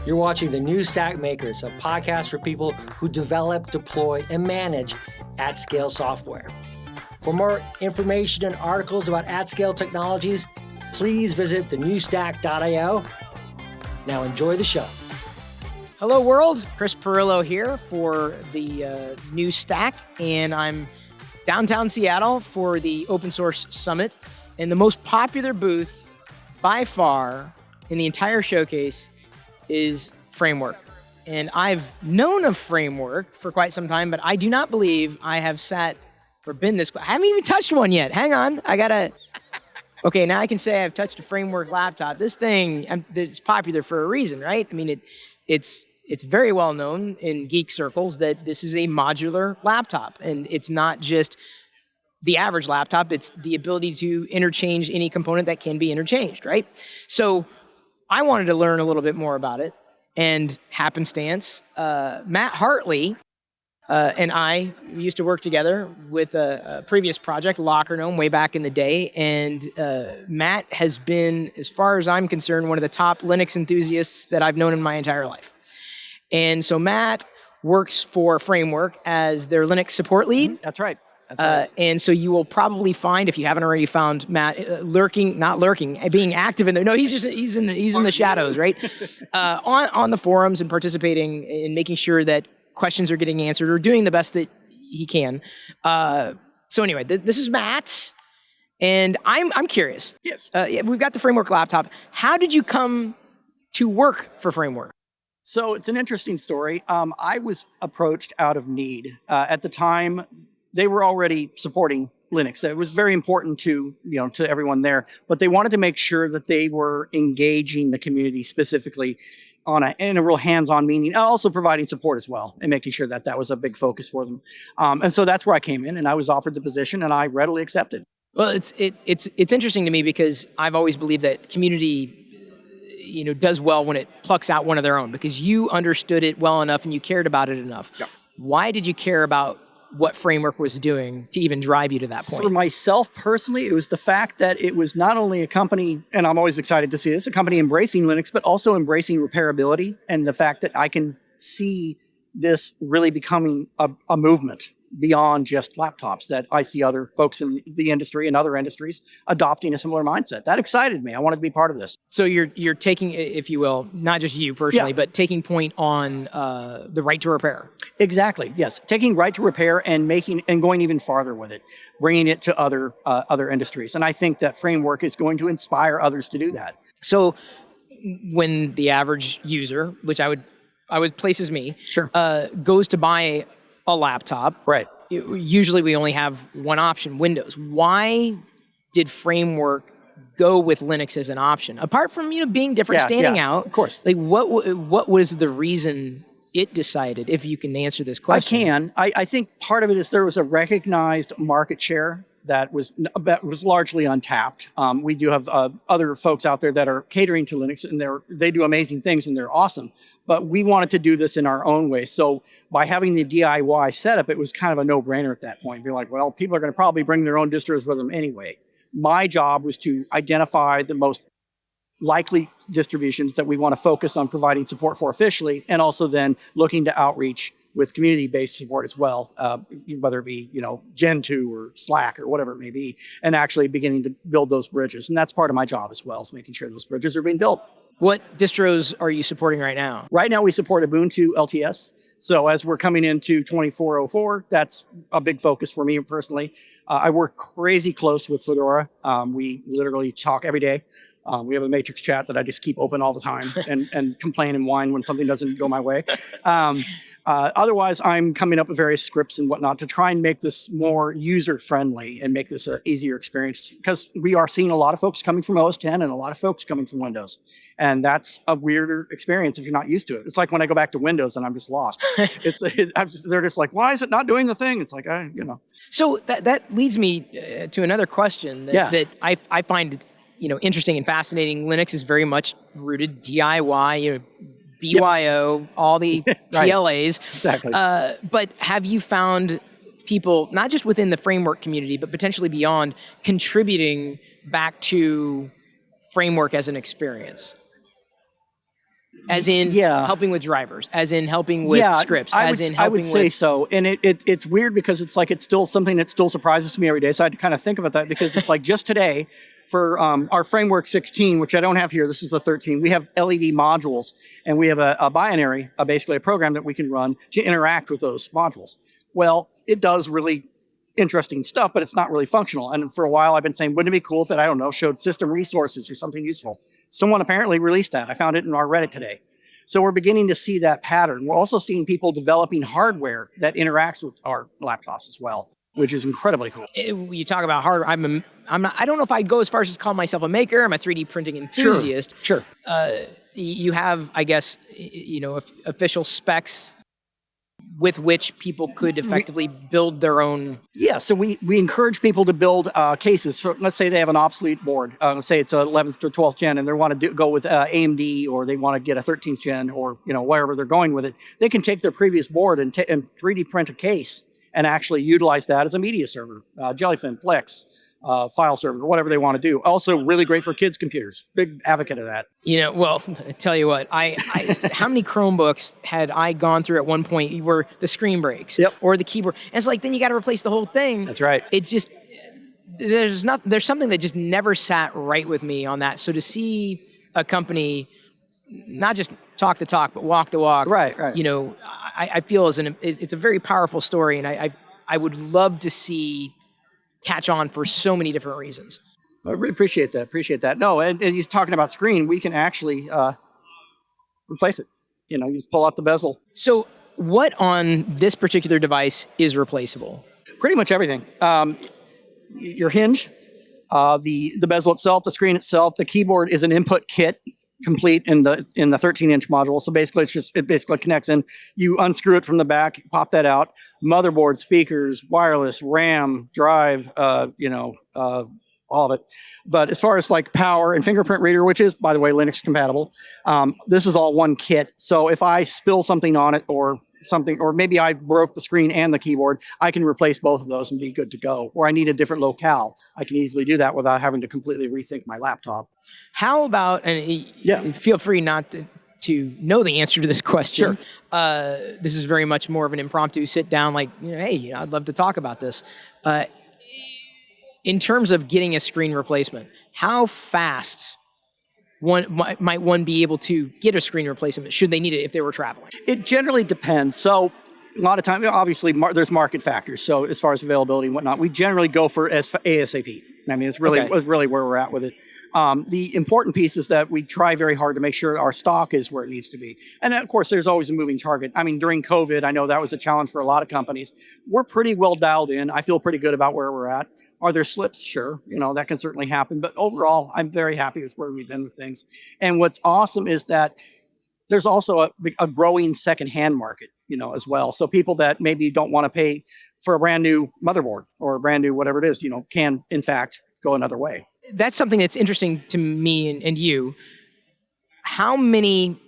You're watching the New Stack Makers, a podcast for people who develop, deploy, and manage at-scale software. For more information and articles about at-scale technologies, please visit thenewstack.io. Now enjoy the show. Hello world, Chris Pirillo here for the New Stack, and I'm downtown Seattle for the Open Source Summit. And the most popular booth by far in the entire showcase is Framework. And I've known of Framework for quite some time, but I do not believe I have sat or been this close. I haven't even touched one yet. Hang on, okay, now I can say I've touched a Framework laptop. This thing, it's popular for a reason, right? I mean, it's very well known in geek circles that this is a modular laptop, and it's not just the average laptop, it's the ability to interchange any component that can be interchanged, right? So I wanted to learn a little bit more about it, and happenstance, Matt Hartley and I used to work together with a previous project, Locker Gnome, way back in the day, and Matt has been, as far as I'm concerned, one of the top Linux enthusiasts that I've known in my entire life. And so Matt works for Framework as their Linux support lead. That's right. And so you will probably find, if you haven't already found Matt being active in there. No, he's in the shadows, right? On the forums and participating in making sure that questions are getting answered or doing the best that he can. So anyway, this is Matt, and I'm curious. Yes. We've got the Framework laptop. How did you come to work for Framework? So it's an interesting story. I was approached out of need. At the time, they were already supporting Linux. It was very important to everyone there, but they wanted to make sure that they were engaging the community specifically in a real hands-on meaning, also providing support as well and making sure that was a big focus for them. And so that's where I came in, and I was offered the position, and I readily accepted. Well, it's interesting to me because I've always believed that community does well when it plucks out one of their own, because you understood it well enough and you cared about it enough. Yeah. Why did you care about what Framework was doing to even drive you to that point? For myself personally, it was the fact that it was not only a company, and I'm always excited to see this, a company embracing Linux, but also embracing repairability, and the fact that I can see this really becoming a movement beyond just laptops, that I see other folks in the industry and other industries adopting a similar mindset. That excited me. I wanted to be part of this. So you're taking, if you will, not just you personally, but taking point on the right to repair. Exactly. Yes, taking right to repair and going even farther with it, bringing it to other industries. And I think that Framework is going to inspire others to do that. So when the average user, which I would place as me, sure, goes to buy a laptop, right? Usually we only have one option, Windows. Why did Framework go with Linux as an option? Apart from being different, standing out, of course. Like what was the reason it decided? If you can answer this question, I think part of it is there was a recognized market share that was largely untapped. We do have other folks out there that are catering to Linux, and they do amazing things and they're awesome. But we wanted to do this in our own way. So by having the DIY setup, it was kind of a no-brainer at that point. Be like, well, people are going to probably bring their own distros with them anyway. My job was to identify the most likely distributions that we want to focus on providing support for officially, and also then looking to outreach with community-based support as well, whether it be Gentoo or Slack or whatever it may be, and actually beginning to build those bridges. And that's part of my job as well, is making sure those bridges are being built. What distros are you supporting right now? Right now we support Ubuntu LTS. So as we're coming into 2404, that's a big focus for me personally. I work crazy close with Fedora. We literally talk every day. We have a matrix chat that I just keep open all the time and complain and whine when something doesn't go my way. Otherwise, I'm coming up with various scripts and whatnot to try and make this more user-friendly and make this an easier experience, because we are seeing a lot of folks coming from OS X and a lot of folks coming from Windows. And that's a weirder experience if you're not used to it. It's like when I go back to Windows and I'm just lost. They're just like, why is it not doing the thing? It's like, So that leads me to another question that I find interesting and fascinating. Linux is very much rooted DIY, BYO, all the TLAs. Exactly. But have you found people, not just within the Framework community, but potentially beyond, contributing back to Framework as an experience? As in Yeah. helping with drivers, as in helping with scripts, I as would, in I would helping say with... so. And it's weird because it's still something that still surprises me every day. So I had to kind of think about that because it's like just today for our framework 16, which I don't have here, this is the 13, we have LED modules and we have a binary, basically a program that we can run to interact with those modules. Well, it does really interesting stuff, but it's not really functional. And for a while I've been saying, wouldn't it be cool if it, I don't know, showed system resources or something useful? Someone apparently released that. I found it in our Reddit today. So we're beginning to see that pattern. We're also seeing people developing hardware that interacts with our laptops as well, which is incredibly cool. You talk about hardware. I don't know if I'd go as far as to call myself a maker. I'm a 3D printing enthusiast. Sure. You have, I guess, official specs with which people could effectively build their own. Yeah, so we encourage people to build cases. So let's say they have an obsolete board. Let's say it's 11th or 12th gen, and they want to go with AMD, or they want to get a 13th gen, or wherever they're going with it. They can take their previous board and 3D print a case and actually utilize that as a media server, Jellyfin, Plex, file server, whatever they want to do. Also, really great for kids' computers. Big advocate of that. Well, I tell you what, I how many Chromebooks had I gone through at one point where the screen breaks, Yep. or the keyboard? And it's like, then you got to replace the whole thing. That's right. It's just, there's something that just never sat right with me on that. So to see a company not just talk the talk, but walk the walk, Right. I feel it's a very powerful story, and I would love to see catch on for so many different reasons. I really appreciate that. No, and he's talking about screen. We can actually replace it. You just pull out the bezel. So what on this particular device is replaceable? Pretty much everything. Your hinge, the bezel itself, the screen itself, the keyboard is an input kit complete in the 13-inch module. So basically, it basically connects in. You unscrew it from the back, pop that out. Motherboard, speakers, wireless, RAM, drive, all of it. But as far as like power and fingerprint reader, which is, by the way, Linux compatible, this is all one kit. So if I spill something on it or maybe I broke the screen and the keyboard, I can replace both of those and be good to go. Or I need a different locale, I can easily do that without having to completely rethink my laptop. How about, and feel free not to know the answer to this question. Sure. This is very much more of an impromptu sit down, like, hey, I'd love to talk about this. In terms of getting a screen replacement, how fast might one be able to get a screen replacement should they need it if they were traveling? It generally depends. So a lot of times, obviously, there's market factors. So as far as availability and whatnot, we generally go for ASAP. I mean, it's really where we're at with it. The important piece is that we try very hard to make sure our stock is where it needs to be. And of course, there's always a moving target. I mean, during COVID, I know that was a challenge for a lot of companies. We're pretty well dialed in. I feel pretty good about where we're at. Are there slips? Sure. That can certainly happen. But overall, I'm very happy with where we've been with things. And what's awesome is that there's also a growing secondhand market, as well. So people that maybe don't want to pay for a brand new motherboard or a brand new whatever it is, can in fact go another way. That's something that's interesting to me and you. How many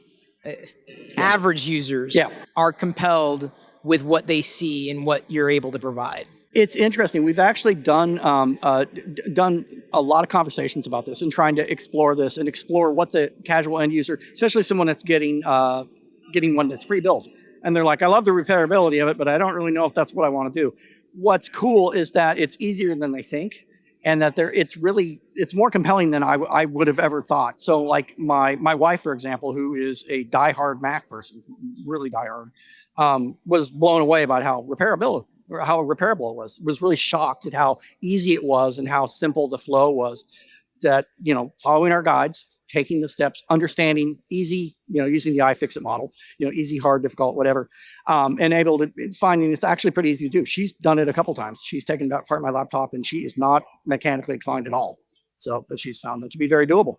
average users are compelled with what they see and what you're able to provide? It's interesting. We've actually done a lot of conversations about this and trying to explore this and explore what the casual end user, especially someone that's getting one that's pre-built, and they're like, I love the repairability of it, but I don't really know if that's what I want to do. What's cool is that it's easier than they think, and that it's more compelling than I would have ever thought. So like my wife, for example, who is a diehard Mac person, really diehard, was blown away about how repairable it was really shocked at how easy it was and how simple the flow was. That, following our guides, taking the steps, understanding, easy, using the iFixit model, easy, hard, difficult, whatever, and able to finding it's actually pretty easy to do. She's done it a couple times. She's taken that part of my laptop and she is not mechanically inclined at all. So, but she's found that to be very doable.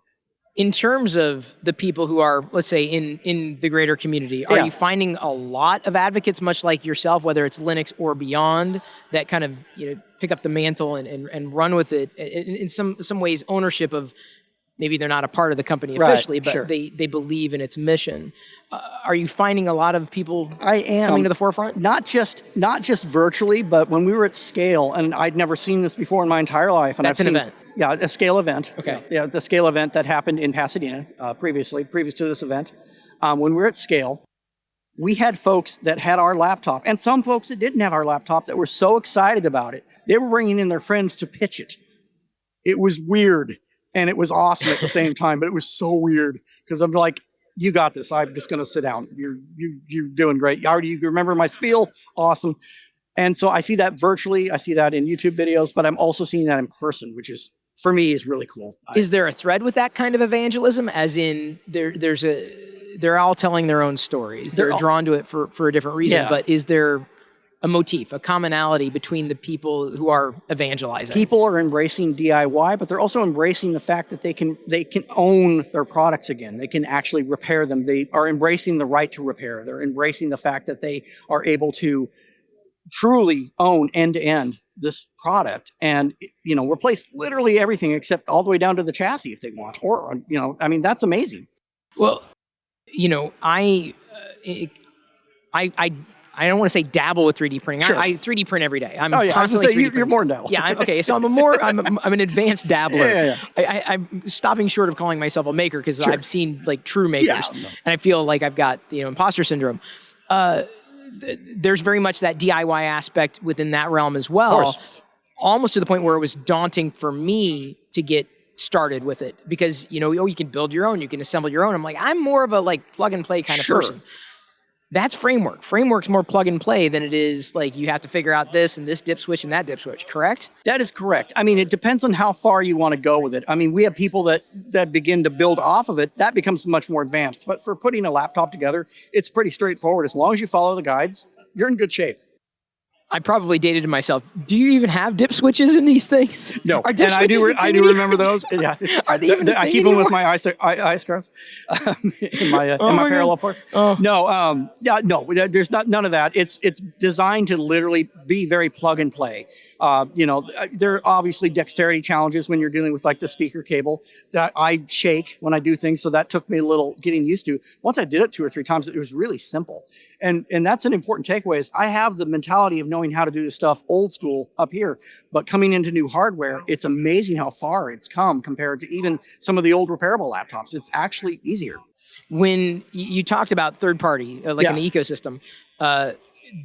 In terms of the people who are, let's say, in the greater community, are you finding a lot of advocates, much like yourself, whether it's Linux or beyond, that kind of pick up the mantle and run with it? In some ways, ownership of, maybe they're not a part of the company officially, but they believe in its mission. Are you finding a lot of people coming to the forefront? Not just virtually, but when we were at Scale, and I'd never seen this before in my entire life. And That's an event. Yeah, a Scale event. Okay. Yeah, the Scale event that happened in Pasadena previous to this event. when we were at Scale, we had folks that had our laptop and some folks that didn't have our laptop that were so excited about it. They were bringing in their friends to pitch it. It was weird and it was awesome at the same time, but it was so weird because I'm like, you got this. I'm just going to sit down. You're doing great. You remember my spiel? Awesome. And so I see that virtually. I see that in YouTube videos, but I'm also seeing that in person, which is, for me, is really cool. Is there a thread with that kind of evangelism? As in, they're all telling their own stories. They're drawn to it for a different reason. Yeah. But is there a motif, a commonality between the people who are evangelizing? People are embracing DIY, but they're also embracing the fact that they can own their products again. They can actually repair them. They are embracing the right to repair. They're embracing the fact that they are able to truly own end-to-end this product and, replace literally everything except all the way down to the chassis if they want. Or, that's amazing. Well, I don't want to say dabble with 3D printing. Sure. I 3D print every day. I'm I was constantly gonna say, 3D printing. you're more than dabble. Yeah. Okay. So I'm an advanced dabbler. Yeah. I'm stopping short of calling myself a maker because I've seen like true makers, Yeah. and I feel like I've got imposter syndrome. There's very much that DIY aspect within that realm as well. Of course. Almost to the point where it was daunting for me to get started with it because you can build your own, you can assemble your own. I'm like, I'm more of a plug and play kind of person. That's framework. Framework's more plug and play than it is like you have to figure out this and this dip switch and that dip switch, correct? That is correct. I mean, it depends on how far you want to go with it. I mean, we have people that begin to build off of it. That becomes much more advanced. But for putting a laptop together, it's pretty straightforward. As long as you follow the guides, you're in good shape. I probably dated myself. Do you even have dip switches in these things? No, Are dip and I do switches remember those. Yeah, Are they even a I thing keep them anymore? with my ice cards in my my parallel God. ports. Oh. No, there's none of that. It's designed to literally be very plug and play. There are obviously dexterity challenges when you're dealing with like the speaker cable that I shake when I do things. So that took me a little getting used to. Once I did it 2 or 3 times, it was really simple. And that's an important takeaway is I have the mentality of knowing how to do this stuff old school up here, but coming into new hardware, it's amazing how far it's come compared to even some of the old repairable laptops. It's actually easier. When you talked about third party, an ecosystem,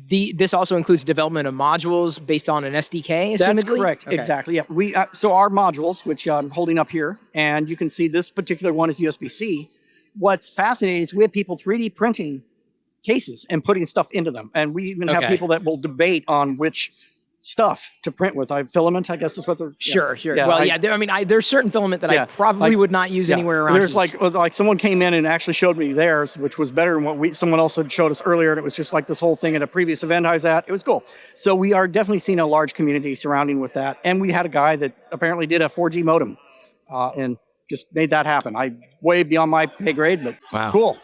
this also includes development of modules based on an SDK, That's assumedly? correct. Okay. Exactly. Yeah. So our modules, which I'm holding up here, and you can see this particular one is USB-C. What's fascinating is we have people 3D printing cases and putting stuff into them. And we even have people that will debate on which stuff to print with. Filament, I guess is what they're... Sure. Yeah, well, there's certain filament that I probably would not use anywhere around. There's like someone came in and actually showed me theirs, which was better than what someone else had showed us earlier. And it was just like this whole thing at a previous event I was at. It was cool. So we are definitely seeing a large community surrounding with that. And we had a guy that apparently did a 4G modem and just made that happen. Way beyond my pay grade, but cool,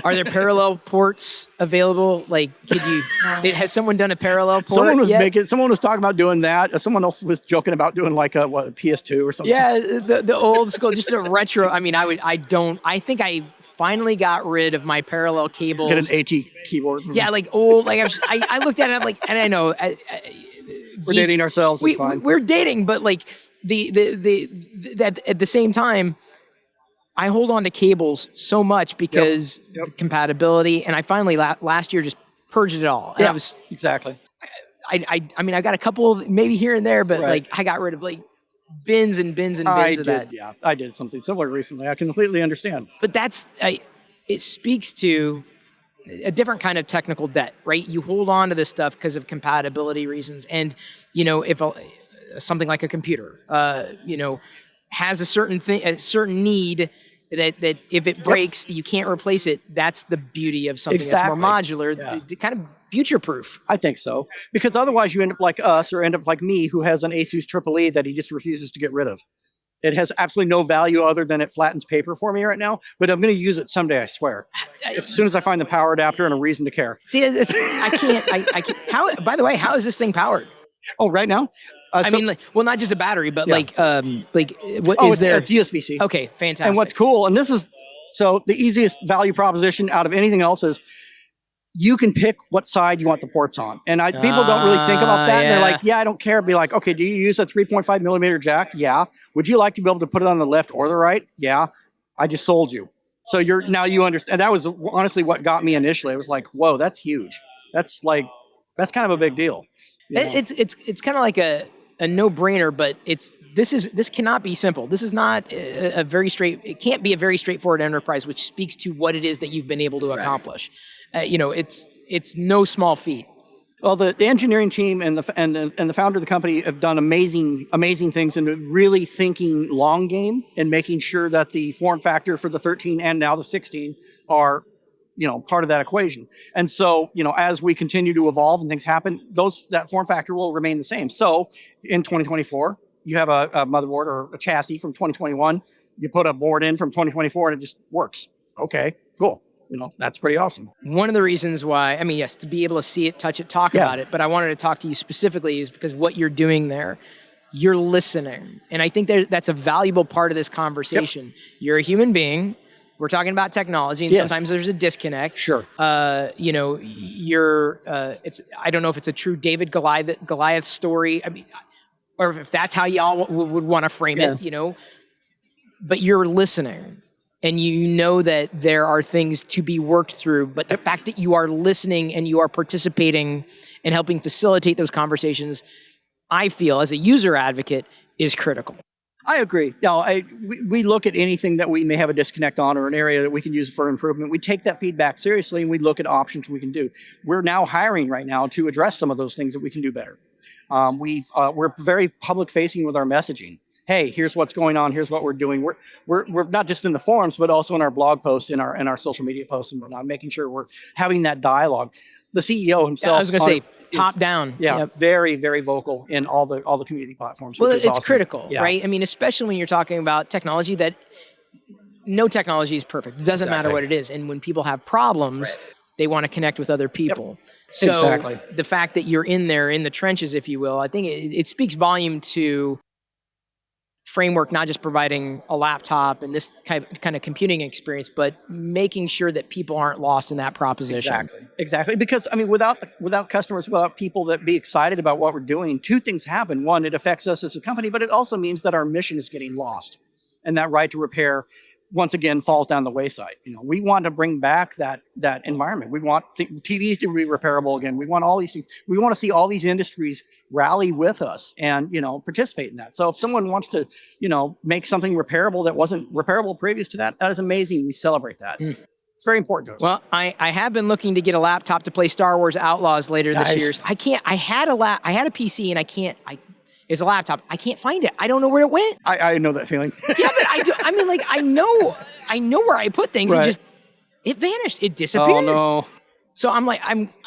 Are there parallel ports available? Like, has someone done a parallel port? Someone was talking about doing that. Someone else was joking about doing like a PS2 or something. Yeah, the old school, just a retro. I mean, I think I finally got rid of my parallel cables. Get an AT keyboard. Yeah, like old, I looked at it, I'm like, and I know. We're dating ourselves, it's fine. We're dating, but like, that at the same time, I hold on to cables so much because compatibility, and I finally last year just purged it all. And exactly. I mean, I got a couple maybe here and there, but like I got rid of like bins and bins and bins of that. Yeah, I did something similar recently. I completely understand. But it speaks to a different kind of technical debt, right? You hold on to this stuff because of compatibility reasons, and if something like a computer, has a certain need that if it breaks, you can't replace it. That's the beauty of something that's more modular, kind of future-proof. I think so, because otherwise you end up like us or end up like me, who has an ASUS Eee that he just refuses to get rid of. It has absolutely no value other than it flattens paper for me right now, but I'm going to use it someday, I swear. As soon as I find the power adapter and a reason to care. See, I can't. How? By the way, how is this thing powered? Oh, right now? I mean, not just a battery, but what is there? It's USB-C. Okay, fantastic. And what's cool, and this is, so the easiest value proposition out of anything else is you can pick what side you want the ports on. And people don't really think about that. They're like, I don't care. Be like, okay, do you use a 3.5 millimeter jack? Yeah. Would you like to be able to put it on the left or the right? Yeah. I just sold you. So you understand. That was honestly what got me initially. I was like, whoa, that's huge. That's kind of a big deal. You know? It's kind of like a no-brainer, but this cannot be simple. This is not it can't be a very straightforward enterprise, which speaks to what it is that you've been able to accomplish. It's no small feat. Well, the engineering team and the founder of the company have done amazing things and really thinking long game and making sure that the form factor for the 13 and now the 16 are, part of that equation. And so, as we continue to evolve and things happen, that form factor will remain the same. So in 2024, you have a motherboard or a chassis from 2021, you put a board in from 2024 and it just works. Okay, cool. That's pretty awesome. One of the reasons why, yes, to be able to see it, touch it, talk about it, but I wanted to talk to you specifically is because what you're doing there, you're listening. And I think that's a valuable part of this conversation. Yep. You're a human being. We're talking about technology, and sometimes there's a disconnect. Sure. I don't know if it's a true David Goliath story. Or if that's how y'all would want to frame it, but you're listening. And you know that there are things to be worked through, but the fact that you are listening and you are participating and helping facilitate those conversations, I feel as a user advocate, is critical. I agree. No, we look at anything that we may have a disconnect on or an area that we can use for improvement. We take that feedback seriously and we look at options we can do. We're now hiring right now to address some of those things that we can do better. We're very public facing with our messaging. Hey, here's what's going on. Here's what we're doing. We're not just in the forums, but also in our blog posts, in our social media posts and whatnot, making sure we're having that dialogue. The CEO himself, I was going to say top down. Yeah, very, very vocal in all the community platforms. Well, it's awesome. Critical, right? Especially when you're talking about technology that no technology is perfect. It doesn't matter what it is. And when people have problems, they want to connect with other people. Yep. So the fact that you're in there in the trenches, if you will, I think it speaks volume to framework, not just providing a laptop and this kind of computing experience, but making sure that people aren't lost in that proposition. Exactly. Because without customers, without people that be excited about what we're doing, two things happen. One, it affects us as a company, but it also means that our mission is getting lost, and that right to repair once again falls down the wayside. We want to bring back that environment. We want TVs to be repairable again. We want all these things. We want to see all these industries rally with us and participate in that. So if someone wants to make something repairable that wasn't repairable previous to that, that is amazing. We celebrate that. It's very important to us. Well, I have been looking to get a laptop to play Star Wars Outlaws later this year. I can't. I had a PC and I can't. It's a laptop. I can't find it. I don't know where it went. I know that feeling. Yeah, but I do. I know where I put things. Right. It vanished. It disappeared. Oh no. So I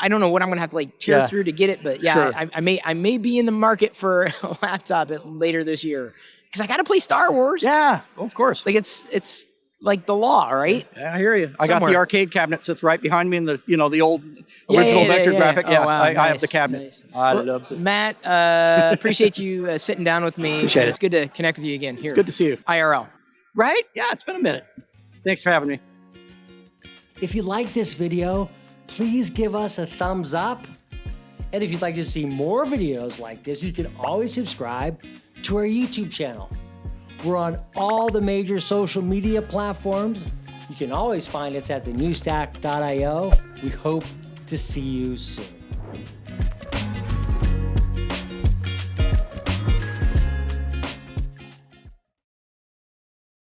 don't know what I'm gonna have to tear through to get it, but Sure. I may be in the market for a laptop later this year because I got to play Star Wars. Yeah, of course. It's like the law, right? Yeah, I hear you. I got the arcade cabinet sits right behind me in the the old original vector graphic. Oh, wow, I nice, have the cabinet. Nice. I love it. Matt, appreciate you sitting down with me. Appreciate it. It's good to connect with you again. Here, It's good to see you. IRL. Right? Yeah, it's been a minute. Thanks for having me. If you like this video, please give us a thumbs up. And if you'd like to see more videos like this, you can always subscribe to our YouTube channel. We're on all the major social media platforms. You can always find us at thenewstack.io. We hope to see you soon.